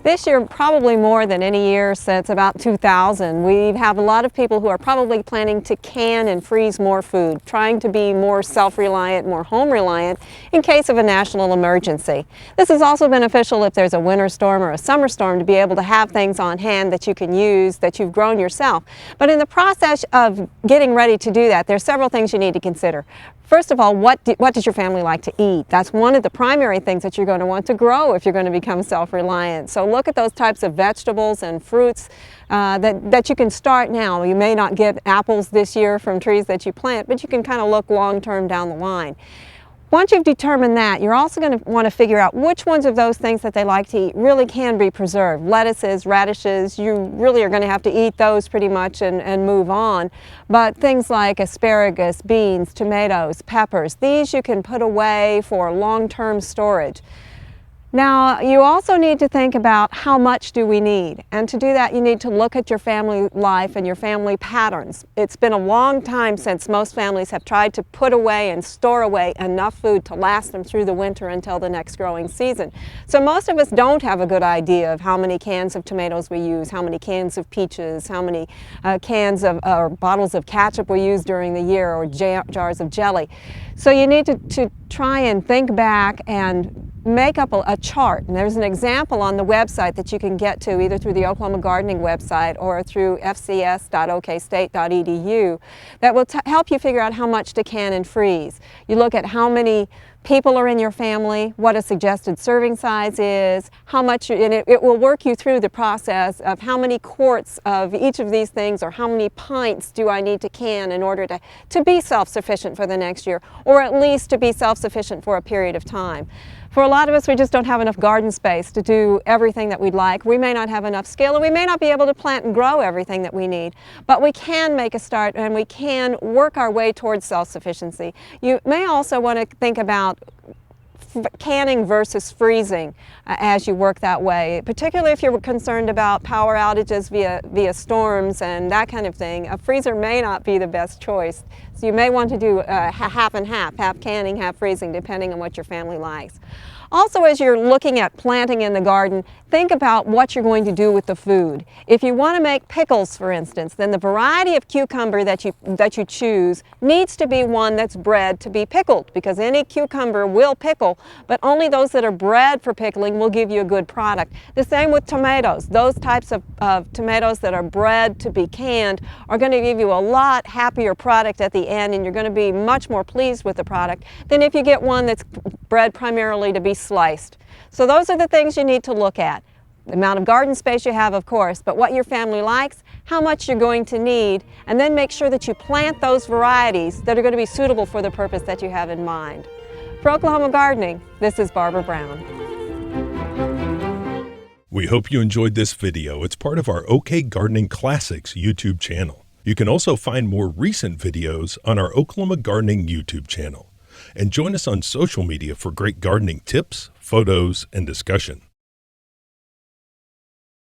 This year, probably more than any year since about 2000, we have a lot of people who are probably planning to can and freeze more food, trying to be more self-reliant, more home-reliant in case of a national emergency. This is also beneficial if there's a winter storm or a summer storm, to be able to have things on hand that you can use that you've grown yourself. But in the process of getting ready to do that, there's several things you need to consider. First of all, what does your family like to eat? That's one of the primary things that you're going to want to grow if you're going to become self-reliant. So look at those types of vegetables and fruits that you can start now. You may not get apples this year from trees that you plant, but you can kind of look long-term down the line. Once you've determined that, you're also going to want to figure out which ones of those things that they like to eat really can be preserved. Lettuces, radishes, you really are going to have to eat those pretty much and move on. But things like asparagus, beans, tomatoes, peppers, these you can put away for long-term storage. Now, you also need to think about how much do we need, and to do that you need to look at your family life and your family patterns. It's been a long time since most families have tried to put away and store away enough food to last them through the winter until the next growing season. So most of us don't have a good idea of how many cans of tomatoes we use, how many cans of peaches, how many cans of or bottles of ketchup we use during the year, or jars of jelly. So you need to try and think back and make up a chart. And there's an example on the website that you can get to either through the Oklahoma Gardening website or through fcs.okstate.edu that will help you figure out how much to can and freeze. You look at how many people are in your family, what a suggested serving size is, how much, and it will work you through the process of how many quarts of each of these things, or how many pints do I need to can in order to be self-sufficient for the next year, or at least to be self-sufficient for a period of time. For a lot of us, we just don't have enough garden space to do everything that we'd like. We may not have enough skill, and we may not be able to plant and grow everything that we need. But we can make a start, and we can work our way towards self-sufficiency. You may also want to think about canning versus freezing as you work that way, particularly if you're concerned about power outages via storms and that kind of thing. A freezer may not be the best choice, so you may want to do half and half canning, half freezing, depending on what your family likes. Also, as you're looking at planting in the garden, think about what you're going to do with the food. If you want to make pickles, for instance, then the variety of cucumber that you choose needs to be one that's bred to be pickled, because any cucumber will pickle, but only those that are bred for pickling will give you a good product. The same with tomatoes. Those types of tomatoes that are bred to be canned are going to give you a lot happier product at the end, and you're going to be much more pleased with the product than if you get one that's bred primarily to be sliced. So those are the things you need to look at. The amount of garden space you have, of course, but what your family likes, how much you're going to need, and then make sure that you plant those varieties that are going to be suitable for the purpose that you have in mind. For Oklahoma Gardening, this is Barbara Brown. We hope you enjoyed this video. It's part of our OK Gardening Classics YouTube channel. You can also find more recent videos on our Oklahoma Gardening YouTube channel. And join us on social media for great gardening tips, photos, and discussion.